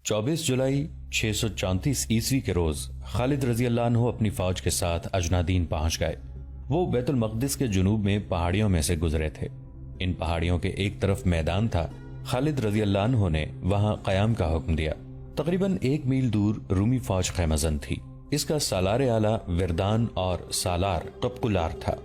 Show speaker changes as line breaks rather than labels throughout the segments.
24 جولائی 634 کے روز خالد رضی اللہ عنہ اپنی فوج کے ساتھ اجنادین پہنچ گئے۔ وہ بیت المقدس کے جنوب میں پہاڑیوں میں سے گزرے تھے۔ ان پہاڑیوں کے ایک طرف میدان تھا۔ خالد رضی اللہ عنہ نے وہاں قیام کا حکم دیا۔ تقریباً 1 میل دور رومی فوج خیمہ زن تھی۔ اس کا سالار اعلیٰ وردان اور سالار قپقلار تھا۔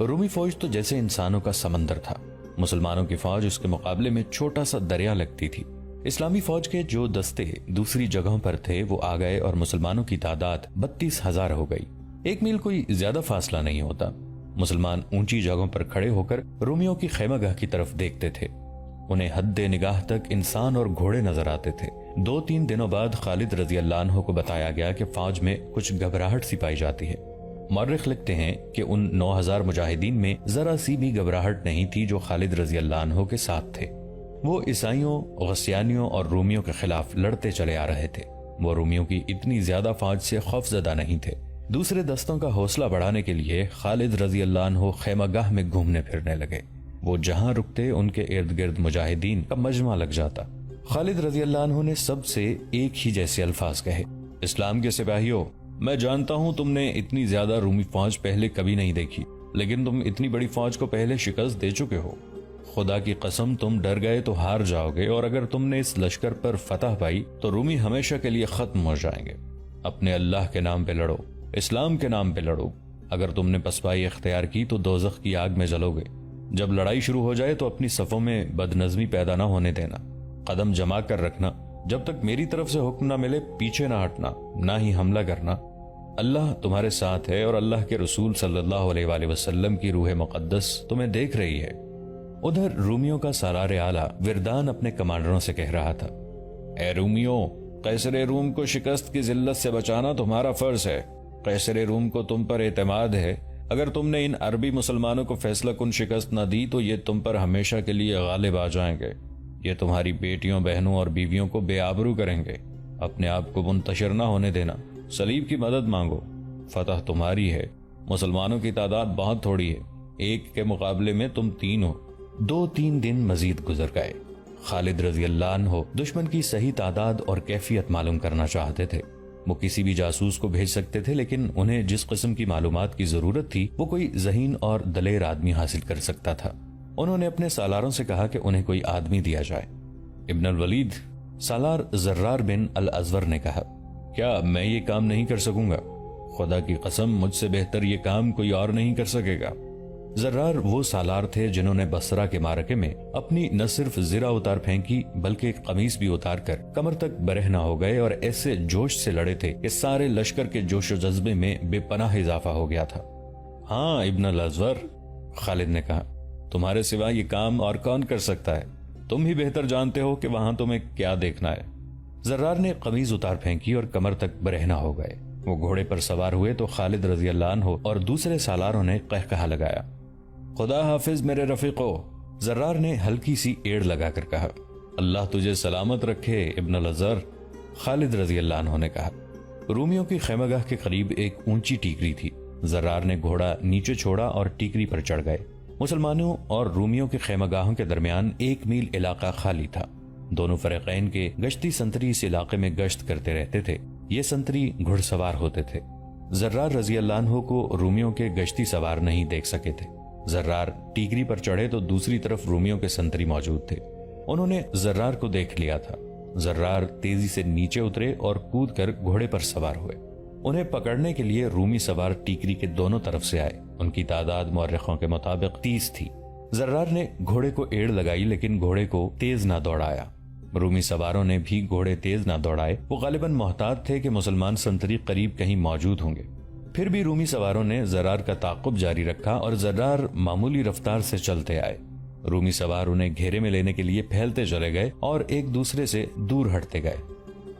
رومی فوج تو جیسے انسانوں کا سمندر تھا، مسلمانوں کی فوج اس کے مقابلے میں چھوٹا سا دریا لگتی تھی۔ اسلامی فوج کے جو دستے دوسری جگہوں پر تھے وہ آ گئے اور مسلمانوں کی تعداد 32,000 ہو گئی۔ 1 میل کوئی زیادہ فاصلہ نہیں ہوتا۔ مسلمان اونچی جگہوں پر کھڑے ہو کر رومیوں کی خیمہ گاہ کی طرف دیکھتے تھے۔ انہیں حد نگاہ تک انسان اور گھوڑے نظر آتے تھے۔ 2-3 دنوں بعد خالد رضی اللہ عنہ کو بتایا گیا کہ فوج میں کچھ گھبراہٹ سی پائی جاتی ہے۔ مورخ لکھتے ہیں کہ ان 9,000 مجاہدین میں ذرا سی بھی گھبراہٹ نہیں تھی جو خالد رضی اللہ عنہ کے ساتھ تھے۔ وہ عیسائیوں، غسیانیوں اور رومیوں کے خلاف لڑتے چلے آ رہے تھے۔ وہ رومیوں کی اتنی زیادہ فوج سے خوفزدہ نہیں تھے۔ دوسرے دستوں کا حوصلہ بڑھانے کے لیے خالد رضی اللہ عنہ خیمہ گاہ میں گھومنے پھرنے لگے۔ وہ جہاں رکتے ان کے ارد گرد مجاہدین کا مجمع لگ جاتا۔ خالد رضی اللہ عنہ نے سب سے ایک ہی جیسے الفاظ کہے، اسلام کے سپاہیوں، میں جانتا ہوں تم نے اتنی زیادہ رومی فوج پہلے کبھی نہیں دیکھی، لیکن تم اتنی بڑی فوج کو پہلے شکست دے چکے ہو۔ خدا کی قسم تم ڈر گئے تو ہار جاؤ گے، اور اگر تم نے اس لشکر پر فتح پائی تو رومی ہمیشہ کے لیے ختم ہو جائیں گے۔ اپنے اللہ کے نام پہ لڑو، اسلام کے نام پہ لڑو۔ اگر تم نے پسپائی اختیار کی تو دوزخ کی آگ میں جلو گے۔ جب لڑائی شروع ہو جائے تو اپنی صفوں میں بد نظمی پیدا نہ ہونے دینا۔ قدم جما کر رکھنا، جب تک میری طرف سے حکم نہ ملے پیچھے نہ ہٹنا، نہ ہی حملہ کرنا۔ اللہ تمہارے ساتھ ہے اور اللہ کے رسول صلی اللہ علیہ وآلہ وسلم کی روح مقدس تمہیں دیکھ رہی ہے۔ ادھر رومیوں کا سالار اعلیٰ وردان اپنے کمانڈروں سے کہہ رہا تھا، اے رومیوں، قیصر روم کو شکست کی ذلت سے بچانا تمہارا فرض ہے۔ قیصر روم کو تم پر اعتماد ہے۔ اگر تم نے ان عربی مسلمانوں کو فیصلہ کن شکست نہ دی تو یہ تم پر ہمیشہ کے لیے غالب آ جائیں گے۔ یہ تمہاری بیٹیوں، بہنوں اور بیویوں کو بے آبرو کریں گے۔ اپنے آپ کو منتشر نہ ہونے دینا، صلیب کی مدد مانگو۔ فتح تمہاری ہے۔ مسلمانوں کی تعداد بہت تھوڑی ہے، 1 کے مقابلے میں تم 3 ہو۔ 2-3 دن مزید گزر گئے۔ خالد رضی اللہ عنہ دشمن کی صحیح تعداد اور کیفیت معلوم کرنا چاہتے تھے۔ وہ کسی بھی جاسوس کو بھیج سکتے تھے، لیکن انہیں جس قسم کی معلومات کی ضرورت تھی وہ کوئی ذہین اور دلیر آدمی حاصل کر سکتا تھا۔ انہوں نے اپنے سالاروں سے کہا کہ انہیں کوئی آدمی دیا جائے۔ ابن الولید سالار زرار بن الازور نے کہا، کیا میں یہ کام نہیں کر سکوں گا؟ خدا کی قسم مجھ سے بہتر یہ کام کوئی اور نہیں کر سکے گا۔ زرار وہ سالار تھے جنہوں نے بصرہ کے معرکے میں اپنی نہ صرف زرہ اتار پھینکی بلکہ قمیص بھی اتار کر کمر تک برہنہ ہو گئے اور ایسے جوش سے لڑے تھے کہ سارے لشکر کے جوش و جذبے میں بے پناہ اضافہ ہو گیا تھا۔ ہاں ابن الازور، خالد نے کہا، تمہارے سوا یہ کام اور کون کر سکتا ہے؟ تم ہی بہتر جانتے ہو کہ وہاں تمہیں کیا دیکھنا ہے۔ زرار نے قمیض اتار پھینکی اور کمر تک برہنہ ہو گئے۔ وہ گھوڑے پر سوار ہوئے تو خالد رضی اللہ عنہ اور دوسرے سالاروں نے قہقہا لگایا، خدا حافظ میرے رفیقو۔ زرار نے ہلکی سی ایڑ لگا کر کہا، اللہ تجھے سلامت رکھے ابن الازور۔ خالد رضی اللہ عنہ نے کہا، رومیوں کی خیمہ گاہ کے قریب ایک اونچی ٹیکری تھی۔ زرار نے گھوڑا نیچے چھوڑا اور ٹیکری پر چڑھ گئے۔ مسلمانوں اور رومیوں کے خیمہ گاہوں کے درمیان 1 میل علاقہ خالی تھا۔ دونوں فریقین کے گشتی سنتری اس علاقے میں گشت کرتے رہتے تھے۔ یہ سنتری گھڑ سوار ہوتے تھے۔ زرار رضی اللہ عنہ کو رومیوں کے گشتی سوار نہیں دیکھ سکے تھے۔ زرار ٹیکری پر چڑھے تو دوسری طرف رومیوں کے سنتری موجود تھے۔ انہوں نے زرار کو دیکھ لیا تھا۔ زرار تیزی سے نیچے اترے اور کود کر گھوڑے پر سوار ہوئے۔ انہیں پکڑنے کے لیے رومی سوار ٹیکری کے دونوں طرف سے آئے۔ ان کی تعداد مورخوں کے مطابق 30 تھی۔ زرار نے گھوڑے کو ایڑ لگائی لیکن گھوڑے کو تیز نہ دوڑایا۔ رومی سواروں نے بھی گھوڑے تیز نہ دوڑائے۔ وہ غالباً محتاط تھے کہ مسلمان سنتری قریب کہیں موجود ہوں گے۔ پھر بھی رومی سواروں نے زرار کا تعاقب جاری رکھا اور زرار معمولی رفتار سے چلتے آئے۔ رومی سوار انہیں گھیرے میں لینے کے لیے پھیلتے چلے گئے اور ایک دوسرے سے دور ہٹتے گئے۔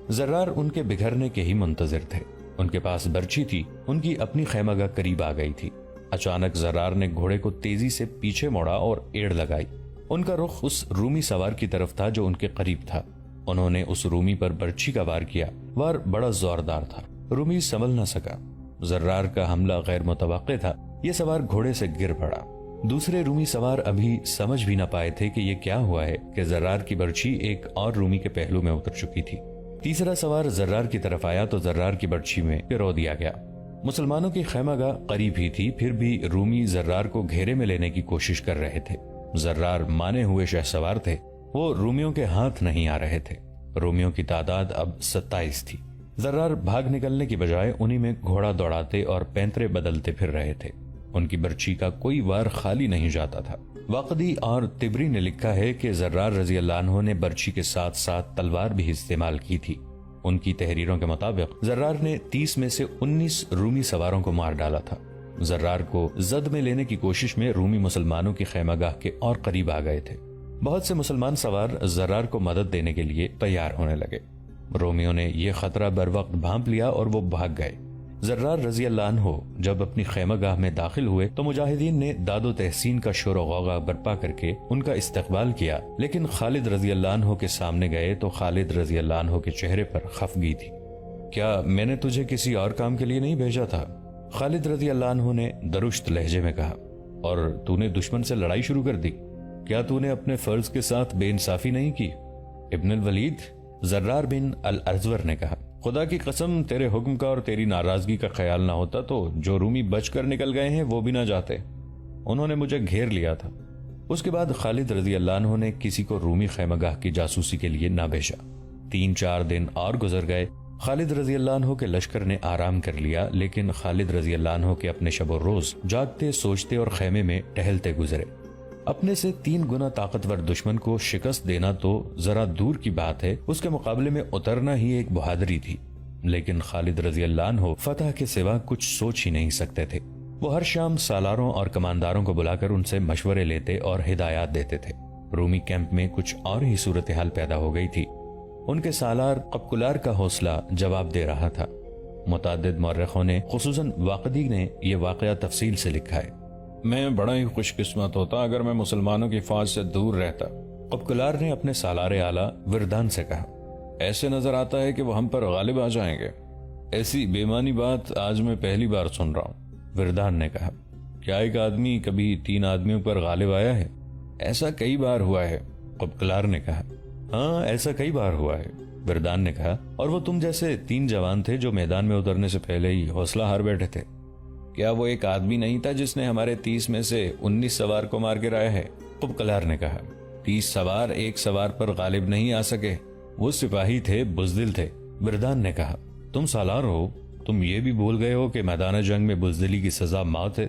زرار ان کے بگھرنے کے ہی منتظر تھے۔ ان کے پاس برچھی تھی۔ ان کی اپنی خیمہ گاہ قریب آ گئی تھی۔ اچانک زرار نے گھوڑے کو تیزی سے پیچھے موڑا اور ایڑ لگائی۔ ان کا رخ اس رومی سوار کی طرف تھا جو ان کے قریب تھا۔ انہوں نے اس رومی پر برچھی کا وار کیا۔ وار بڑا زوردار تھا۔ رومی سنبھل نہ سکا۔ زرار کا حملہ غیر متوقع تھا۔ یہ سوار گھوڑے سے گر پڑا۔ دوسرے رومی سوار ابھی سمجھ بھی نہ پائے تھے کہ یہ کیا ہوا ہے کہ زرار کی برچھی ایک اور رومی کے پہلو میں اتر چکی تھی۔ تیسرا سوار زرار کی طرف آیا تو زرار کی برچھی میں پرو دیا گیا۔ مسلمانوں کی خیمہ گاہ قریب ہی تھی، پھر بھی رومی زرار کو گھیرے میں لینے کی کوشش کر رہے تھے۔ زرار مانے ہوئے شہ سوار تھے، وہ رومیوں کے ہاتھ نہیں آ رہے تھے۔ رومیوں کی تعداد اب 27 تھی۔ زرار بھاگ نکلنے کی بجائے انہی میں گھوڑا دوڑاتے اور پینترے بدلتے پھر رہے تھے۔ ان کی برچی کا کوئی وار خالی نہیں جاتا تھا۔ واقدی اور تبری نے لکھا ہے کہ زرار رضی اللہ عنہ نے برچی کے ساتھ ساتھ تلوار بھی استعمال کی تھی۔ ان کی تحریروں کے مطابق زرار نے 30 میں سے 19 رومی سواروں کو مار ڈالا تھا۔ زرار کو زد میں لینے کی کوشش میں رومی مسلمانوں کی خیمہ گاہ کے اور قریب آ گئے تھے۔ بہت سے مسلمان سوار زرار کو مدد دینے کے لیے تیار ہونے لگے۔ رومیوں نے یہ خطرہ بر وقت بھانپ لیا اور وہ بھاگ گئے۔ زرار رضی اللہ عنہ جب اپنی خیمہ گاہ میں داخل ہوئے تو مجاہدین نے داد و تحسین کا شور و غوغا برپا کر کے ان کا استقبال کیا، لیکن خالد رضی اللہ عنہ کے سامنے گئے تو خالد رضی اللہ عنہ کے چہرے پر خفگی تھی۔ کیا میں نے تجھے کسی اور کام کے لیے نہیں بھیجا تھا؟ خالد رضی اللہ عنہ نے درشت لہجے میں کہا۔ اور تو نے دشمن سے لڑائی شروع کر دی؟ کیا تو نے اپنے فرض کے ساتھ بے انصافی نہیں کی؟ ابن الولید، زرار بن الازور نے کہا، خدا کی قسم تیرے حکم کا اور تیری ناراضگی کا خیال نہ ہوتا تو جو رومی بچ کر نکل گئے ہیں وہ بھی نہ جاتے۔ انہوں نے مجھے گھیر لیا تھا۔ اس کے بعد خالد رضی اللہ عنہ نے کسی کو رومی خیمہ گاہ کی جاسوسی کے لیے نہ بھیجا۔ 3-4 دن اور گزر گئے۔ خالد رضی اللہ عنہ کے لشکر نے آرام کر لیا، لیکن خالد رضی اللہ عنہ کے اپنے شب و روز جاگتے، سوچتے اور خیمے میں ٹہلتے گزرے۔ اپنے سے 3 گنا طاقتور دشمن کو شکست دینا تو ذرا دور کی بات ہے، اس کے مقابلے میں اترنا ہی ایک بہادری تھی۔ لیکن خالد رضی اللہ عنہ فتح کے سوا کچھ سوچ ہی نہیں سکتے تھے۔ وہ ہر شام سالاروں اور کمانداروں کو بلا کر ان سے مشورے لیتے اور ہدایات دیتے تھے۔ رومی کیمپ میں کچھ اور ہی صورتحال پیدا ہو گئی تھی۔ ان کے سالار قبقلار کا حوصلہ جواب دے رہا تھا۔ متعدد مورخوں نے، خصوصاً واقدی نے، یہ واقعہ تفصیل سے لکھا ہے۔ میں بڑا ہی خوش قسمت ہوتا اگر میں مسلمانوں کی فوج سے دور رہتا، قبقلار نے اپنے سالار اعلیٰ وردان سے کہا۔ ایسے نظر آتا ہے کہ وہ ہم پر غالب آ جائیں گے۔ ایسی بے معنی بات آج میں پہلی بار سن رہا ہوں، وردان نے کہا۔ کیا ایک آدمی کبھی 3 آدمیوں پر غالب آیا ہے؟ ایسا کئی بار ہوا ہے، قبقلار نے کہا۔ ہاں، ایسا کئی بار ہوا ہے، وردان نے کہا، اور وہ تم جیسے 3 جوان تھے جو میدان میں اترنے سے پہلے ہی حوصلہ ہار بیٹھے تھے۔ کیا وہ ایک آدمی نہیں تھا جس نے ہمارے 30 میں سے 19 سوار کو مار گرایا ہے؟ قبقلار نے کہا۔ 30 سوار ایک سوار پر غالب نہیں آ سکے، وہ سپاہی تھے، بزدل تھے، وردان نے کہا۔ تم سالار ہو، تم یہ بھی بھول گئے ہو کہ میدان جنگ میں بزدلی کی سزا موت ہے۔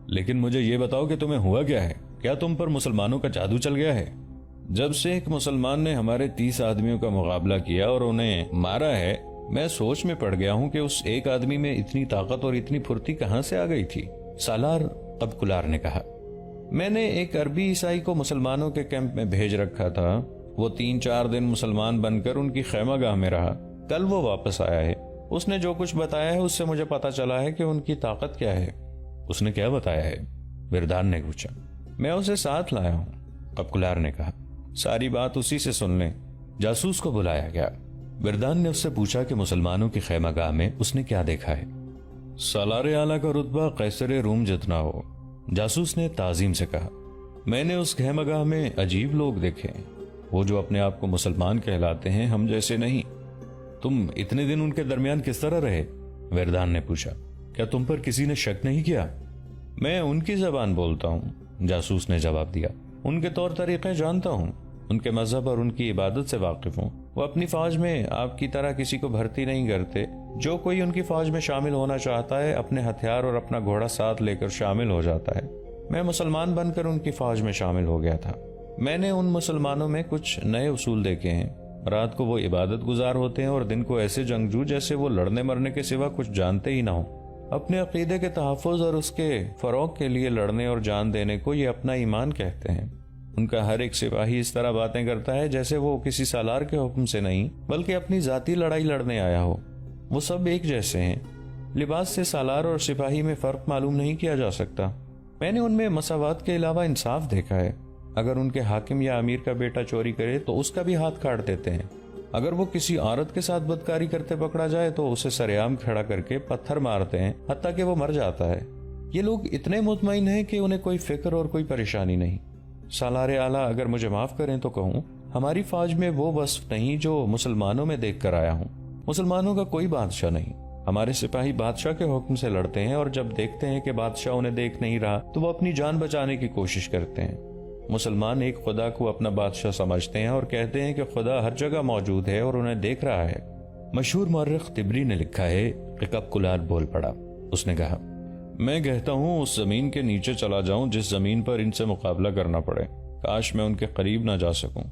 لیکن مجھے یہ بتاؤ کہ تمہیں ہوا کیا ہے؟ کیا تم پر مسلمانوں کا جادو چل گیا ہے؟ جب سے ایک مسلمان نے ہمارے 30 آدمیوں کا مقابلہ کیا اور انہیں مارا ہے، میں سوچ میں پڑ گیا ہوں کہ اس ایک آدمی میں اتنی طاقت اور اتنی پھرتی کہاں سے آ گئی تھی؟ سالار قبقلار نے کہا۔ میں نے ایک عربی عیسائی کو مسلمانوں کے کیمپ میں بھیج رکھا تھا، وہ 3-4 دن مسلمان بن کر ان کی خیمہ گاہ میں رہا۔ کل وہ واپس آیا ہے، اس نے جو کچھ بتایا ہے اس سے مجھے پتا چلا ہے کہ ان کی طاقت کیا ہے۔ اس نے کیا بتایا ہے؟ وردان نے پوچھا۔ میں اسے ساتھ لایا ہوں، قبقلار نے کہا۔ ساری بات اسی سے سن لیں۔ جاسوس کو بلایا گیا۔ وردان نے اس سے پوچھا کہ مسلمانوں کی خیمہ گاہ میں اس نے کیا دیکھا ہے۔ سالار اعلیٰ کا رتبہ قیصر روم جتنا ہو، جاسوس نے تعظیم سے کہا۔ میں نے اس خیمہ گاہ میں عجیب لوگ دیکھے ہیں، وہ جو اپنے آپ کو مسلمان کہلاتے ہیں، ہم جیسے نہیں۔ تم اتنے دن ان کے درمیان کس طرح رہے؟ وردان نے پوچھا۔ کیا تم پر کسی نے شک نہیں کیا؟ میں ان کی زبان بولتا ہوں، جاسوس نے جواب دیا۔ ان کے طور طریقے جانتا ہوں، ان کے مذہب اور ان کی عبادت سے واقف ہوں۔ وہ اپنی فوج میں آپ کی طرح کسی کو بھرتی نہیں کرتے۔ جو کوئی ان کی فوج میں شامل ہونا چاہتا ہے اپنے ہتھیار اور اپنا گھوڑا ساتھ لے کر شامل ہو جاتا ہے۔ میں مسلمان بن کر ان کی فوج میں شامل ہو گیا تھا۔ میں نے ان مسلمانوں میں کچھ نئے اصول دیکھے ہیں۔ رات کو وہ عبادت گزار ہوتے ہیں اور دن کو ایسے جنگجو جیسے وہ لڑنے مرنے کے سوا کچھ جانتے ہی نہ ہوں۔ اپنے عقیدے کے تحفظ اور اس کے فروغ کے لیے لڑنے اور جان دینے کو یہ اپنا ایمان کہتے ہیں۔ ان کا ہر ایک سپاہی اس طرح باتیں کرتا ہے جیسے وہ کسی سالار کے حکم سے نہیں بلکہ اپنی ذاتی لڑائی لڑنے آیا ہو۔ وہ سب ایک جیسے ہیں، لباس سے سالار اور سپاہی میں فرق معلوم نہیں کیا جا سکتا۔ میں نے ان میں مساوات کے علاوہ انصاف دیکھا ہے۔ اگر ان کے حاکم یا امیر کا بیٹا چوری کرے تو اس کا بھی ہاتھ کاٹ دیتے ہیں۔ اگر وہ کسی عورت کے ساتھ بدکاری کرتے پکڑا جائے تو اسے سرعام کھڑا کر کے پتھر مارتے ہیں حتیٰ کہ وہ مر جاتا ہے۔ یہ لوگ اتنے مطمئن ہیں کہ انہیں کوئی فکر اور کوئی پریشانی نہیں۔ سالار اعلیٰ اگر مجھے معاف کریں تو کہوں، ہماری فوج میں وہ وصف نہیں جو مسلمانوں میں دیکھ کر آیا ہوں۔ مسلمانوں کا کوئی بادشاہ نہیں، ہمارے سپاہی بادشاہ کے حکم سے لڑتے ہیں، اور جب دیکھتے ہیں کہ بادشاہ انہیں دیکھ نہیں رہا تو وہ اپنی جان بچانے کی کوشش کرتے ہیں۔ مسلمان ایک خدا کو اپنا بادشاہ سمجھتے ہیں اور کہتے ہیں کہ خدا ہر جگہ موجود ہے اور انہیں دیکھ رہا ہے۔ مشہور مورخ طبری نے لکھا ہے کہ کپکلار بول پڑا۔ اس نے کہا، میں کہتا ہوں اس زمین کے نیچے چلا جاؤں جس زمین پر ان سے مقابلہ کرنا پڑے، کاش میں ان کے قریب نہ جا سکوں،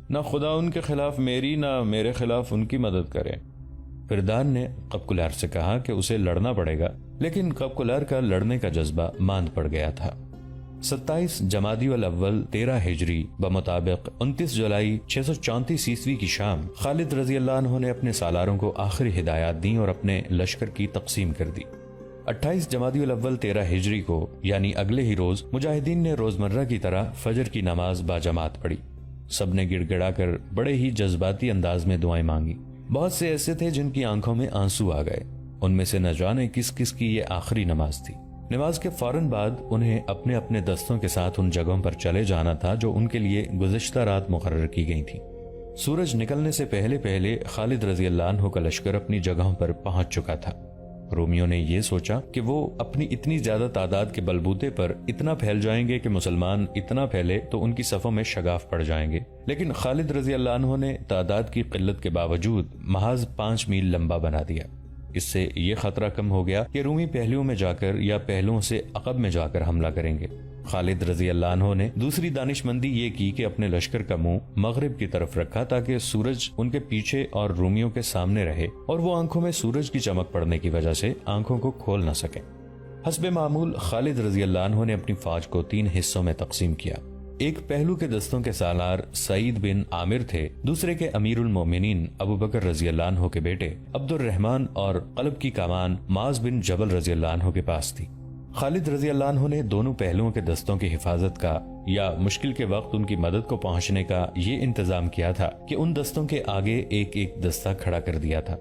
نہ خدا ان کے خلاف میری نہ میرے خلاف ان کی مدد کرے۔ فردان نے کپکلار سے کہا کہ اسے لڑنا پڑے گا، لیکن کپکلار کا لڑنے کا جذبہ ماند پڑ گیا تھا۔ 27 جمادی الاول 13 ہجری بمطابق 29 جولائی 634 عیسوی کی شام خالد رضی اللہ عنہ نے اپنے سالاروں کو آخری ہدایات دیں اور اپنے لشکر کی تقسیم کر دی۔ 28 جمادی الاول 13 ہجری کو یعنی اگلے ہی روز مجاہدین نے روزمرہ کی طرح فجر کی نماز باجماعت پڑھی۔ سب نے گڑ گڑا کر بڑے ہی جذباتی انداز میں دعائیں مانگی۔ بہت سے ایسے تھے جن کی آنکھوں میں آنسو آ گئے، ان میں سے نہ جانے کس کس کی یہ آخری نماز تھی۔ نماز کے فوراً بعد انہیں اپنے اپنے دستوں کے ساتھ ان جگہوں پر چلے جانا تھا جو ان کے لیے گزشتہ رات مقرر کی گئی تھی۔ سورج نکلنے سے پہلے پہلے خالد رضی اللہ عنہ کا لشکر اپنی جگہوں پر پہنچ چکا تھا۔ رومیوں نے یہ سوچا کہ وہ اپنی اتنی زیادہ تعداد کے بلبوتے پر اتنا پھیل جائیں گے کہ مسلمان اتنا پھیلے تو ان کی صفوں میں شگاف پڑ جائیں گے، لیکن خالد رضی اللہ عنہ نے تعداد کی قلت کے باوجود محاذ 5 میل لمبا بنا دیا۔ اس سے یہ خطرہ کم ہو گیا کہ رومی پہلوؤں میں جا کر یا پہلوؤں سے عقب میں جا کر حملہ کریں گے۔ خالد رضی اللہ عنہ نے دوسری دانش مندی یہ کی کہ اپنے لشکر کا منہ مغرب کی طرف رکھا تاکہ سورج ان کے پیچھے اور رومیوں کے سامنے رہے اور وہ آنکھوں میں سورج کی چمک پڑنے کی وجہ سے آنکھوں کو کھول نہ سکیں۔ حسب معمول خالد رضی اللہ عنہ نے اپنی فوج کو 3 حصوں میں تقسیم کیا۔ ایک پہلو کے دستوں کے سالار سعید بن عامر تھے، دوسرے کے امیر المومنین ابو بکر رضی اللہ عنہ کے بیٹے عبد الرحمن اور قلب کی کمان معاذ بن جبل رضی اللہ عنہ کے پاس تھی۔ خالد رضی اللہ عنہ نے دونوں پہلوؤں کے دستوں کی حفاظت کا یا مشکل کے وقت ان کی مدد کو پہنچنے کا یہ انتظام کیا تھا کہ ان دستوں کے آگے ایک ایک دستہ کھڑا کر دیا تھا۔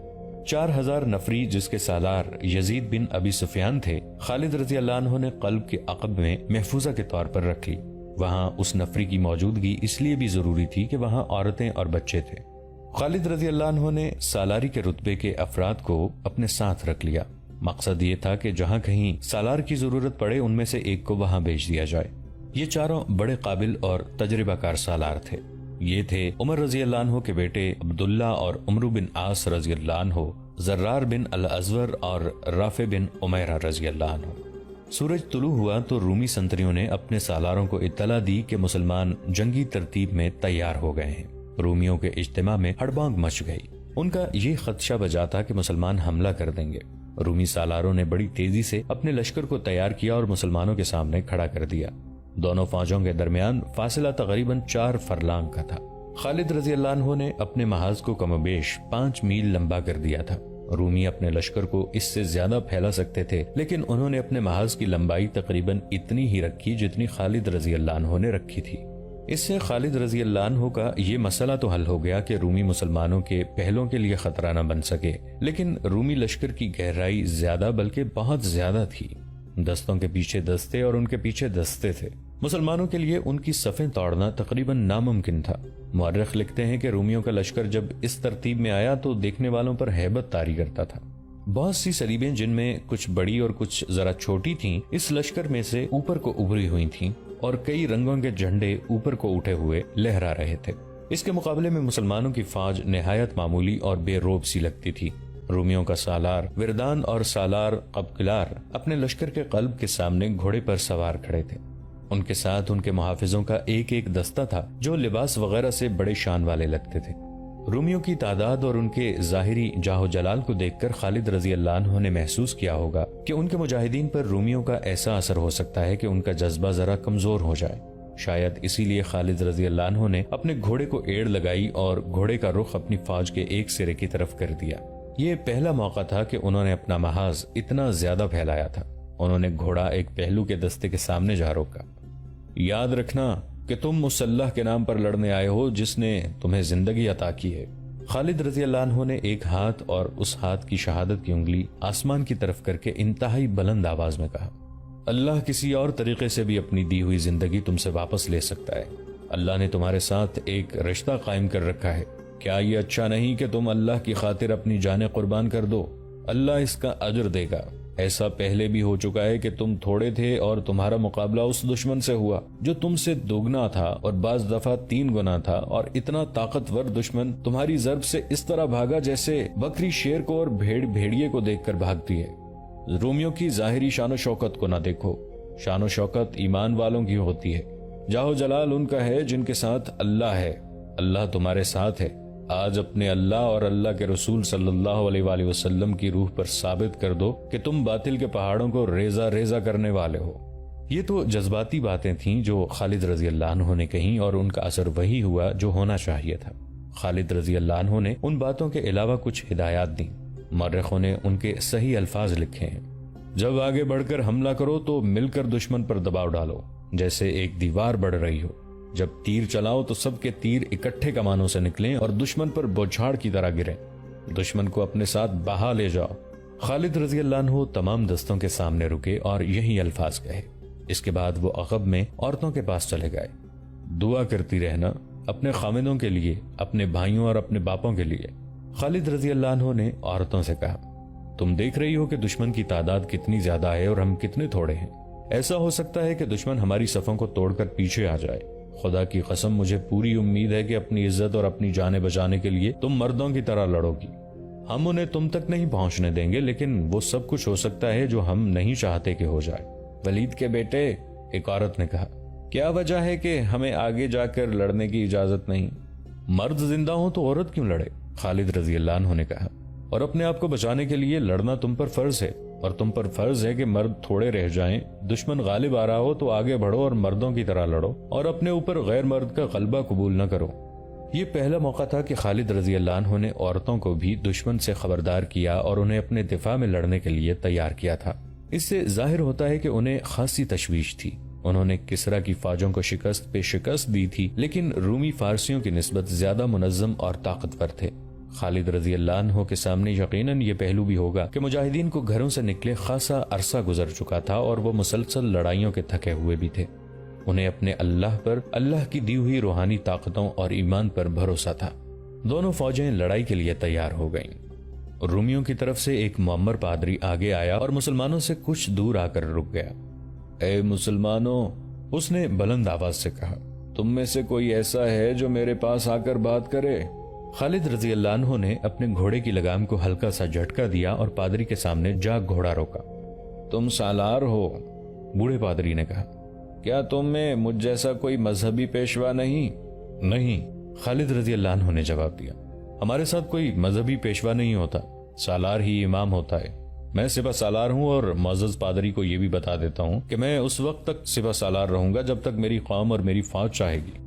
4000 نفری جس کے سالار یزید بن ابی سفیان تھے، خالد رضی اللہ عنہ نے قلب کے عقب میں محفوظہ کے طور پر رکھ لی۔ وہاں اس نفری کی موجودگی اس لیے بھی ضروری تھی کہ وہاں عورتیں اور بچے تھے۔ خالد رضی اللہ عنہ نے سالاری کے رتبے کے افراد کو اپنے ساتھ رکھ لیا۔ مقصد یہ تھا کہ جہاں کہیں سالار کی ضرورت پڑے ان میں سے ایک کو وہاں بھیج دیا جائے۔ یہ چاروں بڑے قابل اور تجربہ کار سالار تھے۔ یہ تھے عمر رضی اللہ عنہ کے بیٹے عبداللہ اور عمرو بن عاص رضی اللہ عنہ، زرار بن الازور اور رافع بن عمیرہ رضی اللہ عنہ۔ سورج طلوع ہوا تو رومی سنتریوں نے اپنے سالاروں کو اطلاع دی کہ مسلمان جنگی ترتیب میں تیار ہو گئے ہیں۔ رومیوں کے اجتماع میں ہڑبانگ مچ گئی۔ ان کا یہ خدشہ بجا تھا کہ مسلمان حملہ کر دیں گے۔ رومی سالاروں نے بڑی تیزی سے اپنے لشکر کو تیار کیا اور مسلمانوں کے سامنے کھڑا کر دیا۔ دونوں فوجوں کے درمیان فاصلہ تقریباً 4 فرلانگ کا تھا۔ خالد رضی اللہ عنہ نے اپنے محاذ کو کم و بیش 5 میل لمبا کر دیا تھا۔ رومی اپنے لشکر کو اس سے زیادہ پھیلا سکتے تھے، لیکن انہوں نے اپنے محاذ کی لمبائی تقریباً اتنی ہی رکھی جتنی خالد رضی اللہ عنہ نے رکھی تھی۔ اس سے خالد رضی اللہ عنہ کا یہ مسئلہ تو حل ہو گیا کہ رومی مسلمانوں کے پہلوں کے لیے خطرہ نہ بن سکے، لیکن رومی لشکر کی گہرائی زیادہ بلکہ بہت زیادہ تھی۔ دستوں کے پیچھے دستے اور ان کے پیچھے دستے تھے۔ مسلمانوں کے لیے ان کی صفیں توڑنا تقریباً ناممکن تھا۔ مورخ لکھتے ہیں کہ رومیوں کا لشکر جب اس ترتیب میں آیا تو دیکھنے والوں پر ہیبت طاری کرتا تھا۔ بہت سی صلیبیں جن میں کچھ بڑی اور کچھ ذرا چھوٹی تھیں اس لشکر میں سے اوپر کو ابھری ہوئی تھیں اور کئی رنگوں کے جھنڈے اوپر کو اٹھے ہوئے لہرا رہے تھے۔ اس کے مقابلے میں مسلمانوں کی فوج نہایت معمولی اور بے روب سی لگتی تھی۔ رومیوں کا سالار وردان اور سالار قبقلار اپنے لشکر کے قلب کے سامنے گھوڑے پر سوار کھڑے تھے۔ ان کے ساتھ ان کے محافظوں کا ایک ایک دستہ تھا جو لباس وغیرہ سے بڑے شان والے لگتے تھے۔ رومیوں کی تعداد اور ان کے ظاہری جاہ و جلال کو دیکھ کر خالد رضی اللہ عنہ نے محسوس کیا ہوگا کہ ان کے مجاہدین پر رومیوں کا ایسا اثر ہو سکتا ہے کہ ان کا جذبہ ذرا کمزور ہو جائے۔ شاید اسی لیے خالد رضی اللہ عنہ نے اپنے گھوڑے کو ایڑ لگائی اور گھوڑے کا رخ اپنی فوج کے ایک سرے کی طرف کر دیا۔ یہ پہلا موقع تھا کہ انہوں نے اپنا محاذ اتنا زیادہ پھیلایا تھا۔ انہوں نے گھوڑا ایک پہلو کے دستے کے سامنے جا روکا۔ یاد رکھنا کہ تم اس اللہ کے نام پر لڑنے آئے ہو جس نے تمہیں زندگی عطا کی ہے۔ خالد رضی اللہ عنہ نے ایک ہاتھ اور اس ہاتھ کی شہادت کی انگلی آسمان کی طرف کر کے انتہائی بلند آواز میں کہا، اللہ کسی اور طریقے سے بھی اپنی دی ہوئی زندگی تم سے واپس لے سکتا ہے۔ اللہ نے تمہارے ساتھ ایک رشتہ قائم کر رکھا ہے، کیا یہ اچھا نہیں کہ تم اللہ کی خاطر اپنی جانیں قربان کر دو؟ اللہ اس کا اجر دے گا۔ ایسا پہلے بھی ہو چکا ہے کہ تم تھوڑے تھے اور تمہارا مقابلہ اس دشمن سے ہوا جو تم سے دوگنا تھا اور بعض دفعہ 3 گنا تھا، اور اتنا طاقتور دشمن تمہاری ضرب سے اس طرح بھاگا جیسے بکری شیر کو اور بھیڑ بھیڑیے کو دیکھ کر بھاگتی ہے۔ رومیوں کی ظاہری شان و شوکت کو نہ دیکھو، شان و شوکت ایمان والوں کی ہوتی ہے۔ جاہو جلال ان کا ہے جن کے ساتھ اللہ ہے۔ اللہ تمہارے ساتھ ہے۔ آج اپنے اللہ اور اللہ کے رسول صلی اللہ علیہ وآلہ وسلم کی روح پر ثابت کر دو کہ تم باطل کے پہاڑوں کو ریزہ ریزہ کرنے والے ہو۔ یہ تو جذباتی باتیں تھیں جو خالد رضی اللہ عنہ نے کہیں، اور ان کا اثر وہی ہوا جو ہونا چاہیے تھا۔ خالد رضی اللہ عنہ نے ان باتوں کے علاوہ کچھ ہدایات دیں۔ مورخوں نے ان کے صحیح الفاظ لکھے ہیں۔ جب آگے بڑھ کر حملہ کرو تو مل کر دشمن پر دباؤ ڈالو جیسے ایک دیوار بڑھ رہی ہو۔ جب تیر چلاؤ تو سب کے تیر اکٹھے کمانوں سے نکلیں اور دشمن پر بوچھاڑ کی طرح گریں۔ دشمن کو اپنے ساتھ بہا لے جاؤ۔ خالد رضی اللہ عنہ تمام دستوں کے سامنے رکے اور یہی الفاظ کہے۔ اس کے بعد وہ عقب میں عورتوں کے پاس چلے گئے۔ دعا کرتی رہنا اپنے خامدوں کے لیے، اپنے بھائیوں اور اپنے باپوں کے لیے۔ خالد رضی اللہ عنہ نے عورتوں سے کہا، تم دیکھ رہی ہو کہ دشمن کی تعداد کتنی زیادہ ہے اور ہم کتنے تھوڑے ہیں۔ ایسا ہو سکتا ہے کہ دشمن ہماری صفوں کو توڑ کر پیچھے آ جائے۔ خدا کی قسم مجھے پوری امید ہے کہ اپنی عزت اور اپنی جانیں بچانے کے لیے تم مردوں کی طرح لڑو گی۔ ہم انہیں تم تک نہیں پہنچنے دیں گے، لیکن وہ سب کچھ ہو سکتا ہے جو ہم نہیں چاہتے کہ ہو جائے۔ ولید کے بیٹے، ایک عورت نے کہا، کیا وجہ ہے کہ ہمیں آگے جا کر لڑنے کی اجازت نہیں؟ مرد زندہ ہو تو عورت کیوں لڑے؟ خالد رضی اللہ عنہ نے کہا، اور اپنے آپ کو بچانے کے لیے لڑنا تم پر فرض ہے، اور تم پر فرض ہے کہ مرد تھوڑے رہ جائیں، دشمن غالب آ رہا ہو تو آگے بڑھو اور مردوں کی طرح لڑو، اور اپنے اوپر غیر مرد کا غلبہ قبول نہ کرو۔ یہ پہلا موقع تھا کہ خالد رضی اللہ عنہ نے عورتوں کو بھی دشمن سے خبردار کیا اور انہیں اپنے دفاع میں لڑنے کے لیے تیار کیا تھا۔ اس سے ظاہر ہوتا ہے کہ انہیں خاصی تشویش تھی۔ انہوں نے کسریٰ کی فوجوں کو شکست پہ شکست دی تھی، لیکن رومی فارسیوں کی نسبت زیادہ منظم اور طاقتور تھے۔ خالد رضی اللہ عنہ کے سامنے یقیناً یہ پہلو بھی ہوگا کہ مجاہدین کو گھروں سے نکلے خاصا عرصہ گزر چکا تھا اور وہ مسلسل لڑائیوں کے تھکے ہوئے بھی تھے۔ انہیں اپنے اللہ پر، اللہ کی دی ہوئی روحانی طاقتوں اور ایمان پر بھروسہ تھا۔ دونوں فوجیں لڑائی کے لیے تیار ہو گئیں۔ رومیوں کی طرف سے ایک معمر پادری آگے آیا اور مسلمانوں سے کچھ دور آ کر رک گیا۔ اے مسلمانوں، اس نے بلند آواز سے کہا، تم میں سے کوئی ایسا ہے جو میرے پاس آ کر بات کرے؟ خالد رضی اللہ عنہ نے اپنے گھوڑے کی لگام کو ہلکا سا جھٹکا دیا اور پادری کے سامنے جا گھوڑا روکا۔ تم سالار ہو؟ بوڑھے پادری نے کہا۔ کیا تم میں مجھ جیسا کوئی مذہبی پیشوا نہیں؟ نہیں، خالد رضی اللہ عنہ نے جواب دیا، ہمارے ساتھ کوئی مذہبی پیشوا نہیں ہوتا، سالار ہی امام ہوتا ہے۔ میں سپہ سالار ہوں، اور معزز پادری کو یہ بھی بتا دیتا ہوں کہ میں اس وقت تک سپہ سالار رہوں گا جب تک میری قوم اور میری فوج چاہے گی۔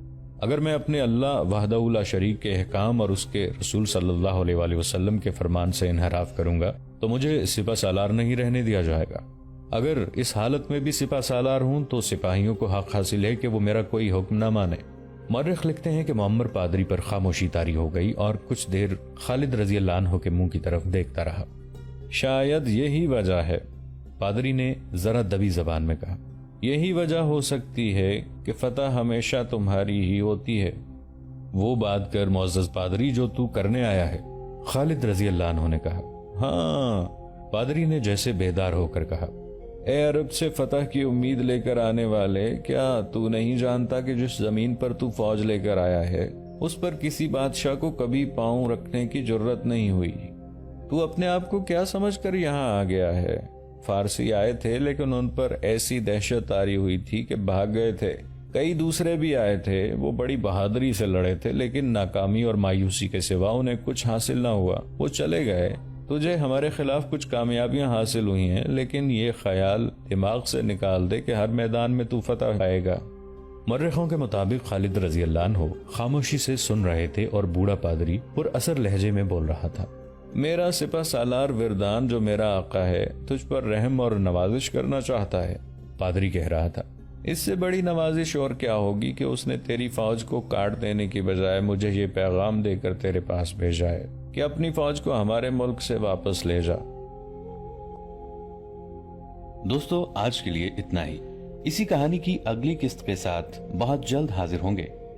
اگر میں اپنے اللہ وحدہ لا شریک کے احکام اور اس کے رسول صلی اللہ علیہ وآلہ وسلم کے فرمان سے انحراف کروں گا تو مجھے سپہ سالار نہیں رہنے دیا جائے گا۔ اگر اس حالت میں بھی سپہ سالار ہوں تو سپاہیوں کو حق حاصل ہے کہ وہ میرا کوئی حکم نہ مانے۔ مورخ لکھتے ہیں کہ معمر پادری پر خاموشی طاری ہو گئی اور کچھ دیر خالد رضی اللہ عنہ کے منہ کی طرف دیکھتا رہا۔ شاید یہی وجہ ہے، پادری نے ذرا دبی زبان میں کہا، یہی وجہ ہو سکتی ہے کہ فتح ہمیشہ تمہاری ہی ہوتی ہے۔ وہ بات کر معزز پادری جو تو کرنے آیا ہے، خالد رضی اللہ عنہ نے کہا۔ ہاں، پادری نے جیسے بیدار ہو کر کہا، اے عرب سے فتح کی امید لے کر آنے والے، کیا تو نہیں جانتا کہ جس زمین پر تو فوج لے کر آیا ہے اس پر کسی بادشاہ کو کبھی پاؤں رکھنے کی جرت نہیں ہوئی؟ تو اپنے آپ کو کیا سمجھ کر یہاں آ گیا ہے؟ فارسی آئے تھے لیکن ان پر ایسی دہشت طاری ہوئی تھی کہ بھاگ گئے تھے۔ کئی دوسرے بھی آئے تھے، وہ بڑی بہادری سے لڑے تھے، لیکن ناکامی اور مایوسی کے سوا انہیں کچھ حاصل نہ ہوا، وہ چلے گئے۔ تجھے ہمارے خلاف کچھ کامیابیاں حاصل ہوئی ہیں، لیکن یہ خیال دماغ سے نکال دے کہ ہر میدان میں تو فتح پائے گا۔ مورخوں کے مطابق خالد رضی اللہ عنہ خاموشی سے سن رہے تھے اور بوڑھا پادری پر اثر لہجے میں بول رہا تھا، میرا سپہ سالار وردان جو میرا آقا ہے تجھ پر رحم اور نوازش کرنا چاہتا ہے۔ پادری کہہ رہا تھا، اس سے بڑی نوازش اور کیا ہوگی کہ اس نے تیری فوج کو کاٹ دینے کی بجائے مجھے یہ پیغام دے کر تیرے پاس بھیجا ہے کہ اپنی فوج کو ہمارے ملک سے واپس لے جا۔
دوستو، آج کے لیے اتنا ہی۔ اسی کہانی کی اگلی قسط کے ساتھ بہت جلد حاضر ہوں گے۔